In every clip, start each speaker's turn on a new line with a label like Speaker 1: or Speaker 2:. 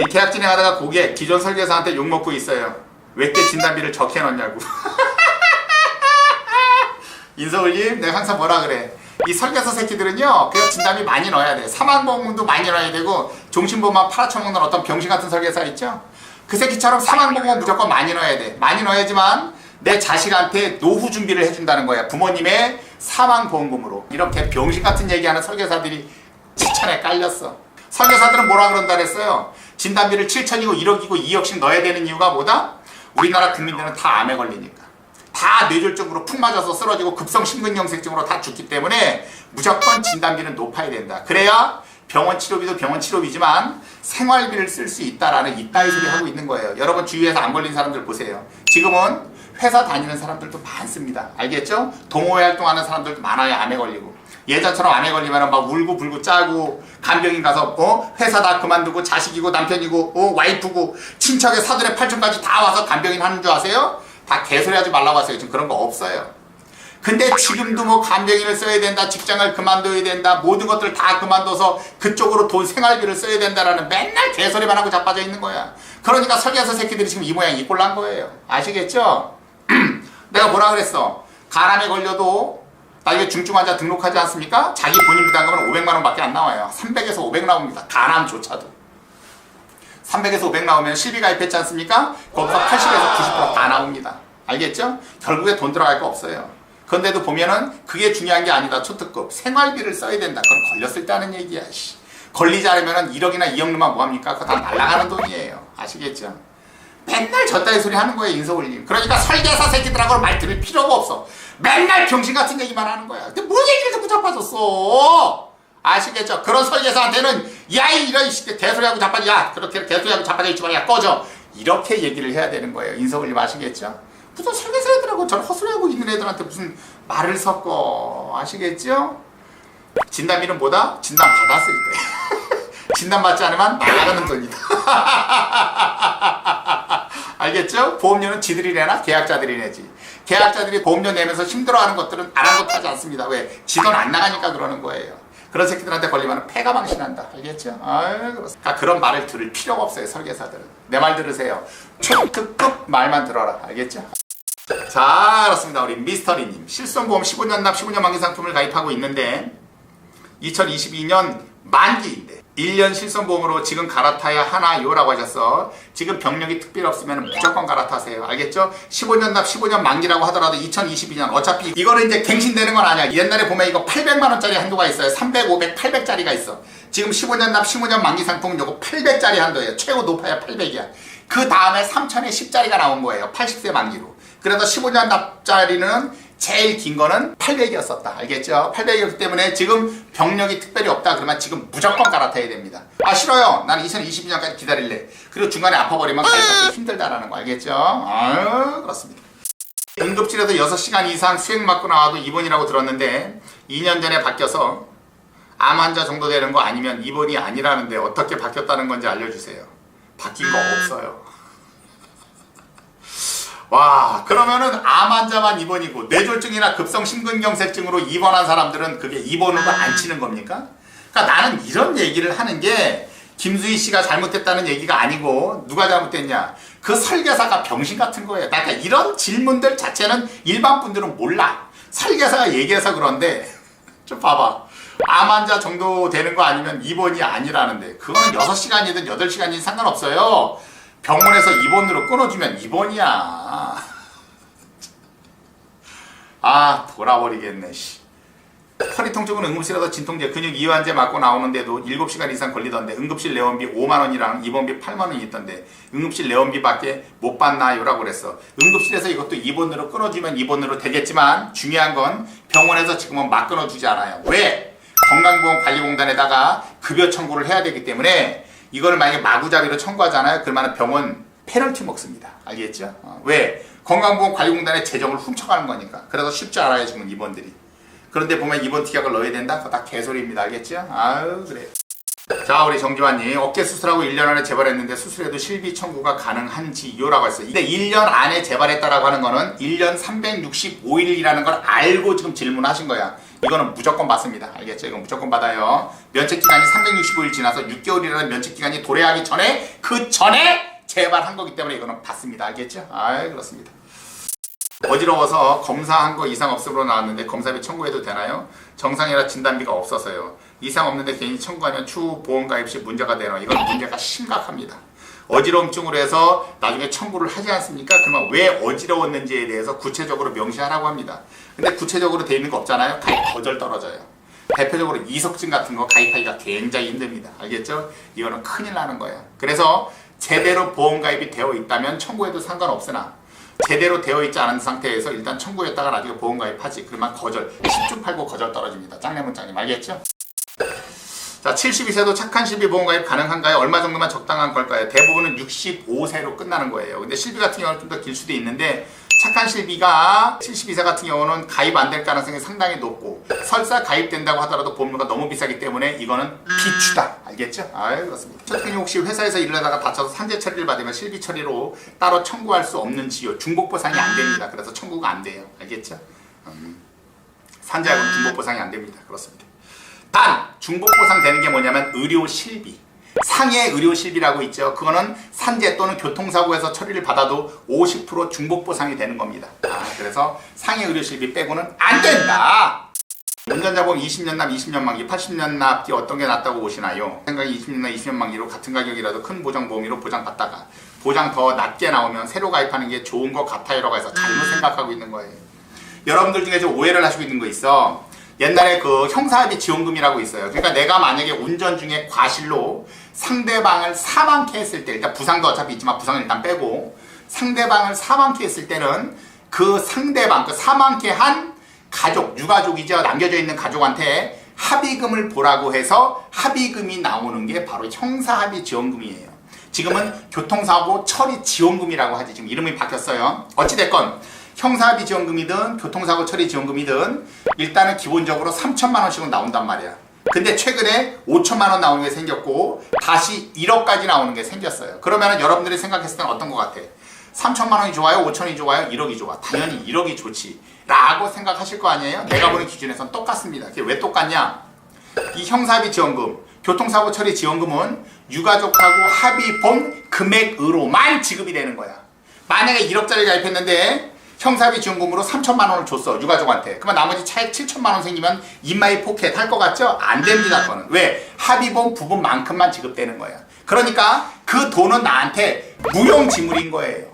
Speaker 1: 계약 진행하다가 고객 기존 설계사한테 욕먹고 있어요. 왜 이렇게 진단비를 적게 넣냐고. 인서울님, 내가 항상 뭐라 그래. 이 설계사 새끼들은요, 그냥 진단비 많이 넣어야 돼. 사망보험도 많이 넣어야 되고, 종신보험만 팔아쳐먹는 어떤 병신 같은 설계사 있죠? 그 새끼처럼 사망보험 무조건 많이 넣어야 돼. 많이 넣어야지만 내 자식한테 노후 준비를 해준다는 거야. 부모님의 사망보험금으로. 이렇게 병신 같은 얘기하는 설계사들이 추천에 깔렸어. 설계사들은 뭐라 그런다 그랬어요? 진단비를 7천이고 1억이고 2억씩 넣어야 되는 이유가 뭐다? 우리나라 국민들은 다 암에 걸리니까. 다 뇌졸중으로 푹 맞아서 쓰러지고 급성심근경색증으로 다 죽기 때문에 무조건 진단비는 높아야 된다. 그래야 병원 치료비도 병원 치료비지만 생활비를 쓸 수 있다라는 이따위 소리 하고 있는 거예요. 여러분 주위에서 안 걸린 사람들 보세요. 지금은 회사 다니는 사람들도 많습니다. 알겠죠? 동호회 활동하는 사람들도 많아요. 암에 걸리고. 예전처럼 암에 걸리면 막 울고 불고 짜고 간병인 가서 회사 다 그만두고 자식이고 남편이고 와이프고 친척의 사돈의 팔촌까지 다 와서 간병인 하는 줄 아세요? 다 개소리 하지 말라고 하세요. 지금 그런 거 없어요. 근데 지금도 뭐 간병인을 써야 된다, 직장을 그만둬야 된다, 모든 것들 다 그만둬서 그쪽으로 돈 생활비를 써야 된다라는 맨날 개소리만 하고 자빠져 있는 거야. 그러니까 설계사 새끼들이 지금 이 모양 이 꼴 난 거예요. 아시겠죠? 내가 뭐라 그랬어? 간암에 걸려도 나 이게 중증 환자 등록하지 않습니까? 자기 본인 부담금은 500만 원밖에 안 나와요. 300에서 500 나옵니다. 간암조차도. 300에서 500 나오면 실비 가입했지 않습니까? 거기서 80에서 90%다 나옵니다. 알겠죠? 결국에 돈 들어갈 거 없어요. 그런데도 보면은 그게 중요한 게 아니다. 초특급. 생활비를 써야 된다. 그건 걸렸을 때 하는 얘기야. 걸리지 않으면 1억이나 2억 넣으면 뭐합니까? 그거 다 날아가는 돈이에요. 아시겠죠? 맨날 저따위 소리 하는 거예요. 인서울님. 그러니까 설계사 새끼들하고 말 들을 필요가 없어. 맨날 병신 같은 얘기만 하는 거야. 근데 뭐 얘기를 자꾸 자빠졌어. 아시겠죠? 그런 설계사한테는 야이 이런 개소리하고 자빠져. 야 그렇게 개소리하고 자빠져 있지 마. 야 꺼져. 이렇게 얘기를 해야 되는 거예요. 인서울님 아시겠죠? 무슨 설계사 애들하고 저런 헛소리하고 있는 애들한테 무슨 말을 섞어. 아시겠죠? 진단비는 뭐다? 진단 받았을 때. 진단 받지 않으면 나가는 돈이다. 알겠죠? 보험료는 지들이 내나 계약자들이 내지. 계약자들이 보험료 내면서 힘들어하는 것들은 아랑곳하지 않습니다. 왜? 지 돈 안 나가니까 그러는 거예요. 그런 새끼들한테 걸리면 패가 망신한다. 알겠죠? 아유, 그렇습니다. 그러니까 그런 말을 들을 필요가 없어요. 설계사들은. 내 말 들으세요. 초특급 말만 들어라. 알겠죠? 자, 그렇습니다. 우리 미스터리님. 실손보험 15년 납 15년 만기 상품을 가입하고 있는데 2022년 만기인데 1년 실손보험으로 지금 갈아타야 하나요라고 하셨어. 지금 병력이 특별히 없으면 무조건 갈아타세요. 알겠죠? 15년 납 15년 만기라고 하더라도 2022년 어차피 이거는 이제 갱신되는 건 아니야. 옛날에 보면 이거 800만 원짜리 한도가 있어요. 300, 500, 800짜리가 있어. 지금 15년 납 15년 만기 상품은 요거 800짜리 한도예요. 최고 높아야 800이야. 그 다음에 3000에 10짜리가 나온 거예요. 80세 만기로. 그래서 15년 납짜리는 제일 긴 거는 800이었었다. 알겠죠? 800이었기 때문에 지금 병력이 특별히 없다. 그러면 지금 무조건 갈아타야 됩니다. 아 싫어요. 나는 2022년까지 기다릴래. 그리고 중간에 아파버리면 갈아타기 힘들다라는 거 알겠죠? 아유 그렇습니다. 응급실에서 6시간 이상 수행 맞고 나와도 입원이라고 들었는데 2년 전에 바뀌어서 암 환자 정도 되는 거 아니면 입원이 아니라는데 어떻게 바뀌었다는 건지 알려주세요. 바뀐 거 없어요. 와 그러면은 암 환자만 입원이고 뇌졸중이나 급성심근경색증으로 입원한 사람들은 그게 입원으로 안 치는 겁니까? 그러니까 나는 이런 얘기를 하는 게 김수희 씨가 잘못했다는 얘기가 아니고 누가 잘못됐냐? 그 설계사가 병신 같은 거예요. 그러니까 이런 질문들 자체는 일반 분들은 몰라. 설계사가 얘기해서 그런데 좀 봐봐. 암 환자 정도 되는 거 아니면 입원이 아니라는데 그거는 6시간이든 8시간이든 상관없어요. 병원에서 입원으로 끊어주면 입원이야. 아 돌아버리겠네. 허리 통증은 응급실에서 진통제, 근육 이완제 맞고 나오는데도 7시간 이상 걸리던데 응급실 내원비 5만원이랑 입원비 8만원이 있던데 응급실 내원비밖에 못 받나요? 라고 그랬어. 응급실에서 이것도 입원으로 끊어주면 입원으로 되겠지만 중요한 건 병원에서 지금은 막 끊어주지 않아요. 왜? 건강보험관리공단에다가 급여 청구를 해야 되기 때문에 이거를 만약에 마구잡이로 청구하잖아요. 그러면 병원 페널티 먹습니다. 알겠죠? 왜? 건강보험관리공단의 재정을 훔쳐가는 거니까. 그래서 쉽지 않아요. 지금 입원들이. 그런데 보면 입원 특약을 넣어야 된다? 그거 다 개소리입니다. 알겠죠? 아유 그래. 자, 우리 정지환님, 어깨 수술하고 1년 안에 재발했는데 수술해도 실비 청구가 가능한지요라고 했어요. 근데 1년 안에 재발했다라고 하는 거는 1년 365일이라는 걸 알고 지금 질문하신 거야. 이거는 무조건 받습니다. 알겠죠? 이건 무조건 받아요. 면책기간이 365일 지나서 6개월이라는 면책기간이 도래하기 전에 그 전에 재발한 거기 때문에 이거는 받습니다. 알겠죠? 그렇습니다. 어지러워서 검사한 거 이상 없음으로 나왔는데 검사비 청구해도 되나요? 정상이라 진단비가 없어서요. 이상 없는데 괜히 청구하면 추후 보험가입 시 문제가 되나요? 이건 문제가 심각합니다. 어지러움증으로 해서 나중에 청구를 하지 않습니까? 그러면 왜 어지러웠는지에 대해서 구체적으로 명시하라고 합니다. 근데 구체적으로 돼 있는 거 없잖아요? 가입 거절 떨어져요. 대표적으로 이석증 같은 거 가입하기가 굉장히 힘듭니다. 알겠죠? 이거는 큰일 나는 거예요. 그래서 제대로 보험가입이 되어 있다면 청구해도 상관없으나 제대로 되어 있지 않은 상태에서 일단 청구했다가 나중에 보험가입하지. 그러면 거절, 10주 팔고 거절 떨어집니다. 짱내문짱님 알겠죠? 자, 72세도 착한 실비 보험가입 가능한가요? 얼마 정도만 적당한 걸까요? 대부분은 65세로 끝나는 거예요. 근데 실비 같은 경우는 좀 더 길 수도 있는데 착한 실비가 72세 같은 경우는 가입 안 될 가능성이 상당히 높고 설사 가입된다고 하더라도 보험료가 너무 비싸기 때문에 이거는 비추다. 알겠죠? 그렇습니다. 특히 혹시 회사에서 일을 하다가 다쳐서 산재 처리를 받으면 실비 처리로 따로 청구할 수 없는지요? 중복 보상이 안 됩니다. 그래서 청구가 안 돼요. 알겠죠? 산재하고는 중복 보상이 안 됩니다. 그렇습니다. 단 중복 보상되는 게 뭐냐면 의료 실비. 상해 의료 실비라고 있죠. 그거는 산재 또는 교통사고에서 처리를 받아도 50% 중복 보상이 되는 겁니다. 그래서 상해 의료 실비 빼고는 안 된다. 운전자 보험 20년 납 20년 만기 80년 납기 어떤 게 낫다고 보시나요? 생각이 20년 납 20년 만기로 같은 가격이라도 큰 보장 보험으로 보장받다가 보장 더 낮게 나오면 새로 가입하는 게 좋은 것 같아요라고 해서 잘못 생각하고 있는 거예요. 여러분들 중에 좀 오해를 하시고 있는 거 있어. 옛날에 그 형사합의 지원금이라고 있어요. 그러니까 내가 만약에 운전 중에 과실로 상대방을 사망케 했을 때, 일단 부상도 어차피 있지만 부상을 일단 빼고 상대방을 사망케 했을 때는 그 상대방, 그 사망케 한 가족, 유가족이죠. 남겨져 있는 가족한테 합의금을 보라고 해서 합의금이 나오는 게 바로 형사합의 지원금이에요. 지금은 교통사고 처리 지원금이라고 하지. 지금 이름이 바뀌었어요. 어찌됐건 형사합의 지원금이든 교통사고 처리 지원금이든 일단은 기본적으로 3천만 원씩은 나온단 말이야. 근데 최근에 5천만 원 나오는 게 생겼고 다시 1억까지 나오는 게 생겼어요. 그러면 여러분들이 생각했을 때는 어떤 것 같아? 3천만 원이 좋아요? 5천이 좋아요? 1억이 좋아? 당연히 1억이 좋지 라고 생각하실 거 아니에요? 내가 보는 기준에선 똑같습니다. 그게 왜 똑같냐? 이 형사합의 지원금, 교통사고 처리 지원금은 유가족하고 합의 본 금액으로만 지급이 되는 거야. 만약에 1억짜리 가입했는데 형사합의 지원금으로 3천만 원을 줬어, 유가족한테. 그러면 나머지 차액 7천만 원 생기면 인마이 포켓 할 것 같죠? 안 됩니다, 그거는. 왜? 합의본 부분만큼만 지급되는 거야. 그러니까 그 돈은 나한테 무용지물인 거예요.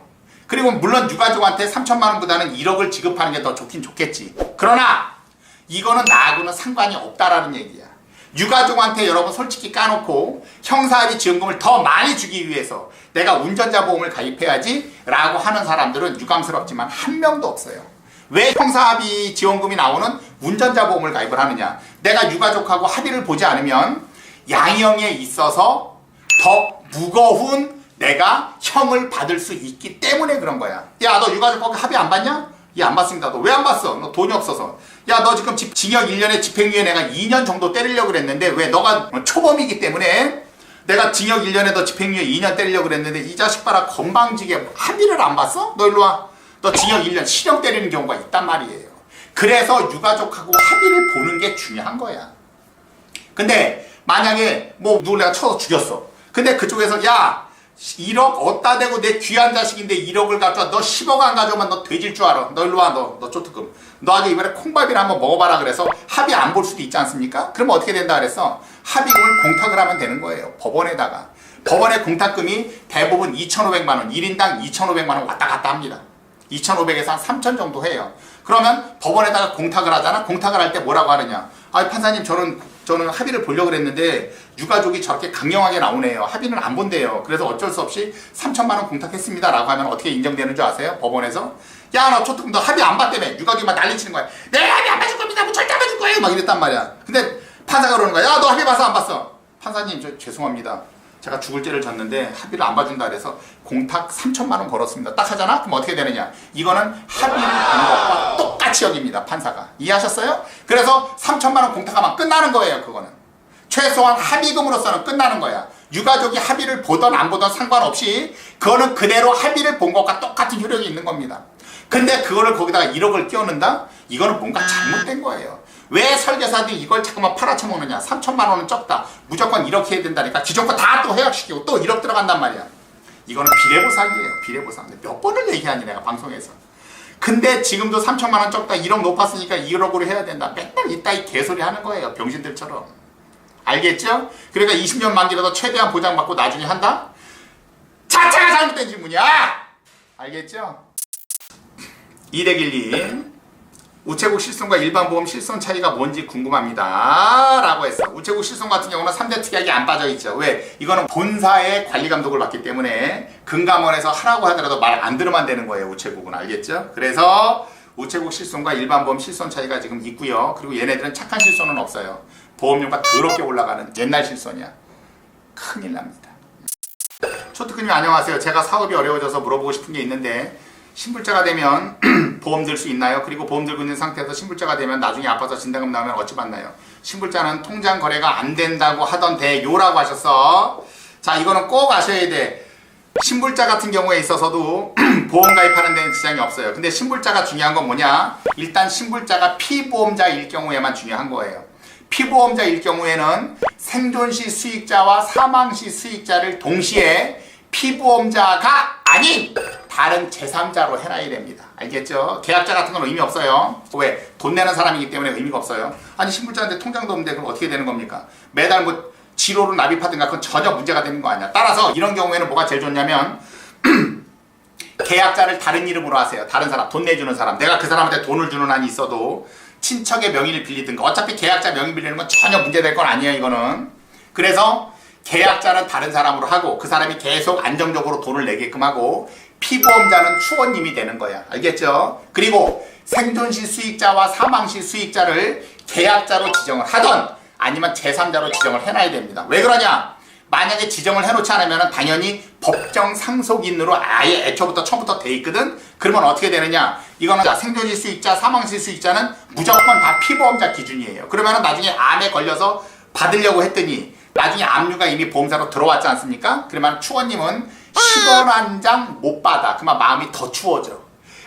Speaker 1: 그리고 물론 유가족한테 3천만 원보다는 1억을 지급하는 게 더 좋긴 좋겠지. 그러나 이거는 나하고는 상관이 없다라는 얘기야. 유가족한테 여러분 솔직히 까놓고 형사합의 지원금을 더 많이 주기 위해서 내가 운전자 보험을 가입해야지 라고 하는 사람들은 유감스럽지만 한 명도 없어요. 왜 형사합의 지원금이 나오는 운전자 보험을 가입을 하느냐? 내가 유가족하고 합의를 보지 않으면 양형에 있어서 더 무거운 내가 형을 받을 수 있기 때문에 그런 거야. 야, 너 유가족하고 합의 안 받냐? 야, 안 받습니다. 너 왜 안 받어? 너 돈이 없어서. 야, 너 지금 징역 1년에 집행유예 내가 2년 정도 때리려고 그랬는데 왜? 너가 초범이기 때문에 내가 징역 1년에 너 집행유예 2년 때리려고 그랬는데 이 자식 봐라 건방지게 합의를 안 봤어? 너 일로 와. 너 징역 1년 실형 때리는 경우가 있단 말이에요. 그래서 유가족하고 합의를 보는 게 중요한 거야. 근데 만약에 뭐 누굴 내가 쳐서 죽였어. 근데 그쪽에서 야 1억 어디다 대고 내 귀한 자식인데 1억을 가져와. 너 10억 안 가져오면 너 돼질 줄 알아. 너 일로 와. 너 쪼트금. 너 아주 이번에 콩밥이나 한번 먹어봐라 그래서 합의 안 볼 수도 있지 않습니까? 그러면 어떻게 된다 그랬어? 합의금을 공탁을 하면 되는 거예요. 법원에다가. 법원의 공탁금이 대부분 2,500만 원, 1인당 2,500만 원 왔다 갔다 합니다. 2,500에서 한 3,000 정도 해요. 그러면 법원에다가 공탁을 하잖아. 공탁을 할 때 뭐라고 하느냐? 아, 판사님 저는 합의를 보려고 그랬는데 유가족이 저렇게 강경하게 나오네요. 합의는 안 본대요. 그래서 어쩔 수 없이 3천만 원 공탁했습니다 라고 하면 어떻게 인정되는 줄 아세요? 법원에서 야, 너 초특금 너 합의 안 봤다며. 유가족이 막 난리치는 거야. 내가 합의 안 봐줄 겁니다. 뭐 절대 안 봐줄 거예요. 막 이랬단 말이야. 근데 판사가 그러는 거야. 야, 너 합의 봤어 안 봤어? 판사님 저 죄송합니다. 제가 죽을 죄를 졌는데 합의를 안 봐준다 그래서 공탁 3천만 원 걸었습니다. 딱 하잖아? 그럼 어떻게 되느냐? 이거는 합의를 본 것과 똑같이 여깁니다. 판사가. 이해하셨어요? 그래서 3천만 원 공탁하면 끝나는 거예요. 그거는. 최소한 합의금으로서는 끝나는 거야. 유가족이 합의를 보던 안 보던 상관없이 그거는 그대로 합의를 본 것과 똑같은 효력이 있는 겁니다. 근데 그거를 거기다가 1억을 끼워넣는다? 이거는 뭔가 잘못된 거예요. 왜 설계사들이 이걸 자꾸만 팔아쳐먹느냐. 3천만 원은 적다. 무조건 1억 해야 된다니까 기존 거 다 또 해약시키고 또 1억 들어간단 말이야. 이거는 비례보상이에요. 비례보상. 몇 번을 얘기하니 내가 방송에서. 근데 지금도 3천만 원 적다. 1억 높았으니까 1억으로 해야 된다. 맨날 이따위 개소리 하는 거예요. 병신들처럼. 알겠죠? 그러니까 20년 만기라도 최대한 보장받고 나중에 한다? 자체가 잘못된 질문이야! 알겠죠? 이대길님, 우체국 실손과 일반 보험 실손 차이가 뭔지 궁금합니다 라고 했어. 우체국 실손 같은 경우는 3대 특약이 안 빠져있죠. 왜? 이거는 본사의 관리 감독을 받기 때문에 금감원에서 하라고 하더라도 말 안 들으면 되는 거예요. 우체국은. 알겠죠? 그래서 우체국 실손과 일반 보험 실손 차이가 지금 있고요. 그리고 얘네들은 착한 실손은 없어요. 보험료가 더럽게 올라가는 옛날 실손이야. 큰일 납니다. 초특근님 안녕하세요. 제가 사업이 어려워져서 물어보고 싶은 게 있는데 신불자가 되면 보험 들 수 있나요? 그리고 보험 들고 있는 상태에서 신불자가 되면 나중에 아파서 진단금 나오면 어찌 받나요? 신불자는 통장 거래가 안 된다고 하던데 요라고 하셨어. 자, 이거는 꼭 아셔야 돼. 신불자 같은 경우에 있어서도 보험 가입하는 데는 지장이 없어요. 근데 신불자가 중요한 건 뭐냐? 일단 신불자가 피보험자일 경우에만 중요한 거예요. 피보험자일 경우에는 생존 시 수익자와 사망 시 수익자를 동시에 피보험자가 아닌 다른 제3자로 해놔야 됩니다. 알겠죠? 계약자 같은 건 의미 없어요. 왜? 돈 내는 사람이기 때문에 의미가 없어요. 아니 신불자인데 통장도 없는데 그럼 어떻게 되는 겁니까? 매달 뭐 지로로 납입하든가 그건 전혀 문제가 되는 거 아니야. 따라서 이런 경우에는 뭐가 제일 좋냐면 계약자를 다른 이름으로 하세요. 다른 사람, 돈 내주는 사람. 내가 그 사람한테 돈을 주는 한이 있어도 친척의 명의를 빌리든가. 어차피 계약자 명의 빌리는 건 전혀 문제될 건 아니에요. 이거는. 그래서 계약자는 다른 사람으로 하고 그 사람이 계속 안정적으로 돈을 내게끔 하고 피보험자는 추원님이 되는 거야. 알겠죠? 그리고 생존시 수익자와 상망시 수익자를 계약자로 지정을 하던 아니면 제3자로 지정을 해놔야 됩니다. 왜 그러냐? 만약에 지정을 해놓지 않으면 당연히 법정 상속인으로 아예 애초부터 처음부터 돼 있거든? 그러면 어떻게 되느냐? 이거는 생존시 수익자, 사망시 수익자는 무조건 다 피보험자 기준이에요. 그러면 나중에 암에 걸려서 받으려고 했더니 나중에 압류가 이미 보험사로 들어왔지 않습니까? 그러면 추원님은 10원 한 장 못 받아. 그러면 마음이 더 추워져.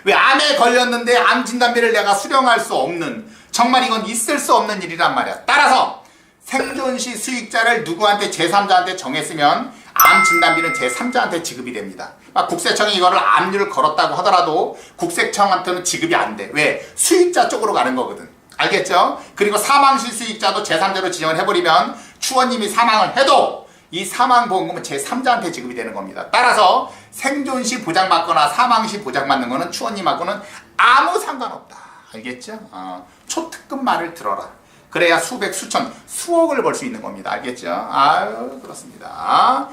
Speaker 1: 왜? 암에 걸렸는데 암 진단비를 내가 수령할 수 없는, 정말 이건 있을 수 없는 일이란 말이야. 따라서 생존시 수익자를 누구한테 제3자한테 정했으면 암 진단비는 제3자한테 지급이 됩니다. 국세청이 이거를 압류를 걸었다고 하더라도 국세청한테는 지급이 안 돼. 왜? 수익자 쪽으로 가는 거거든. 알겠죠? 그리고 사망시 수익자도 제3자로 지정을 해버리면 추원님이 사망을 해도 이 사망보험금은 제3자한테 지급이 되는 겁니다. 따라서 생존시 보장받거나 사망시 보장받는 거는 추원님하고는 아무 상관없다. 알겠죠? 초특급 말을 들어라. 그래야 수백, 수천, 수억을 벌 수 있는 겁니다. 알겠죠? 아유, 그렇습니다.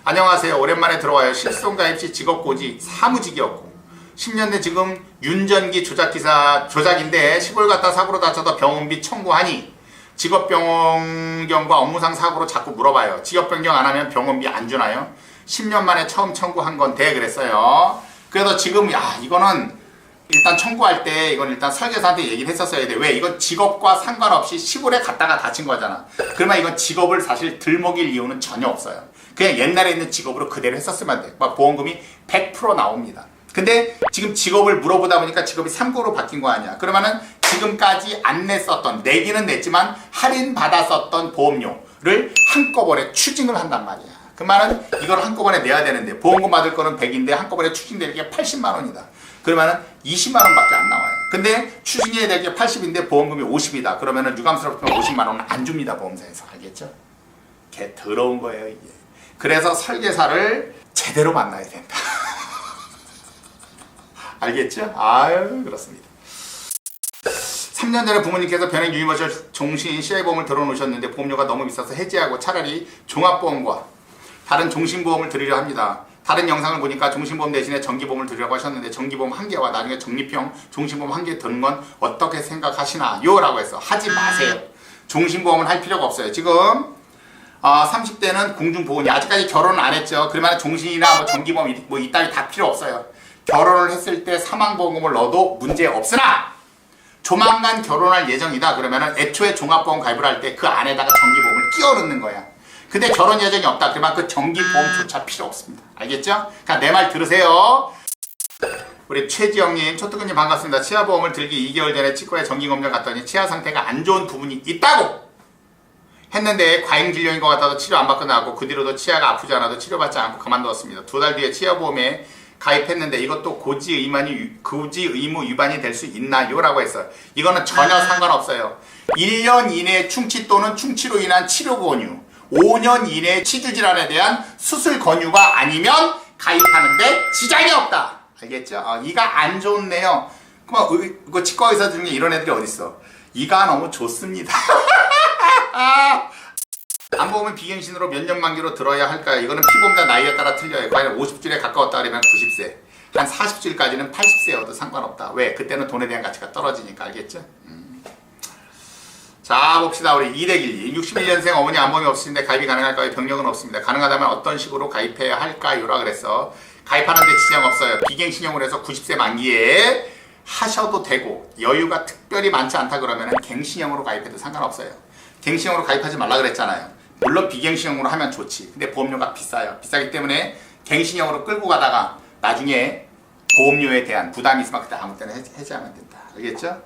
Speaker 1: 안녕하세요. 오랜만에 들어와요. 실손가입시 직업고지 사무직이었고 10년 된 지금 윤전기 조작기사 조작인데 시골 갔다 사고로 다쳐서 병원비 청구하니 직업변경과 업무상 사고로 자꾸 물어봐요. 직업변경 안 하면 병원비 안 주나요? 10년 만에 처음 청구한 건데 그랬어요. 그래서 지금 이거는 일단 청구할 때 이건 일단 설계사한테 얘기를 했었어야 돼. 왜? 이건 직업과 상관없이 시골에 갔다가 다친 거잖아. 그러면 이건 직업을 사실 들먹일 이유는 전혀 없어요. 그냥 옛날에 있는 직업으로 그대로 했었으면 돼. 보험금이 100% 나옵니다. 근데 지금 직업을 물어보다 보니까 직업이 3급으로 바뀐 거 아니야. 그러면은 지금까지 안 냈었던, 내기는 냈지만 할인받았었던 보험료를 한꺼번에 추징을 한단 말이야. 그 말은 이걸 한꺼번에 내야 되는데 보험금 받을 거는 100인데 한꺼번에 추징되는 게 80만 원이다. 그러면은 20만 원밖에 안 나와요. 근데 추징해야 될 게 80인데 보험금이 50이다. 그러면은 유감스럽지만 50만 원은 안 줍니다. 보험사에서. 알겠죠? 개 더러운 거예요, 이게. 그래서 설계사를 제대로 만나야 된다. 알겠죠? 아유, 그렇습니다. 3년 전에 부모님께서 변액 유니버셜 종신 CI보험을 들어놓으셨는데 보험료가 너무 비싸서 해지하고 차라리 종합보험과 다른 종신보험을 드리려 합니다. 다른 영상을 보니까 종신보험 대신에 정기보험을 드리라고 하셨는데 정기보험 1개와 나중에 적립형 종신보험 1개 드는 건 어떻게 생각하시나요? 라고 해서 하지 마세요. 종신보험은 할 필요가 없어요. 지금 30대는 공중보험이 아직까지 결혼을 안 했죠. 그러면 종신이나 뭐 정기보험 이따위 다 필요 없어요. 결혼을 했을 때 사망보험금을 넣어도 문제 없으나 조만간 결혼할 예정이다 그러면은 애초에 종합보험 가입을 할 때 그 안에다가 정기보험을 끼워 넣는 거야. 근데 결혼 예정이 없다 그러면 그 정기보험조차 필요 없습니다. 알겠죠? 그러니까 내 말 들으세요. 우리 최지영님, 초특근님 반갑습니다. 치아보험을 들기 2개월 전에 치과에 정기검진 갔더니 치아 상태가 안 좋은 부분이 있다고 했는데 과잉질병인 것 같아서 치료 안 받고 나왔고 그 뒤로도 치아가 아프지 않아도 치료받지 않고 그만두었습니다. 2달 뒤에 치아보험에 가입했는데 이것도 고지 의무 위반이 될 수 있나요? 라고 했어요. 이거는 전혀 상관없어요. 1년 이내 충치 또는 충치로 인한 치료 권유, 5년 이내 치주질환에 대한 수술 권유가 아니면 가입하는데 지장이 없다. 알겠죠? 이가 안 좋네요. 그럼 그 치과 의사 중에 이런 애들이 어딨어? 이가 너무 좋습니다. 안보험은 비갱신으로 몇 년 만기로 들어야 할까요? 이거는 피보험자 나이에 따라 틀려요. 과연 50줄에 가까웠다 그러면 90세, 한 40줄까지는 80세여도 상관없다. 왜? 그때는 돈에 대한 가치가 떨어지니까. 알겠죠? 자, 봅시다. 우리 2대1 61년생 어머니 안보험이 없으신데 가입이 가능할까요? 병력은 없습니다. 가능하다면 어떤 식으로 가입해야 할까요? 라 그랬어. 가입하는데 지장 없어요. 비갱신형으로 해서 90세 만기에 하셔도 되고 여유가 특별히 많지 않다 그러면 갱신형으로 가입해도 상관없어요. 갱신형으로 가입하지 말라 그랬잖아요. 물론 비갱신형으로 하면 좋지. 근데 보험료가 비싸요. 비싸기 때문에 갱신형으로 끌고 가다가 나중에 보험료에 대한 부담이 있으면 그때 아무 때나 해지하면 된다. 알겠죠?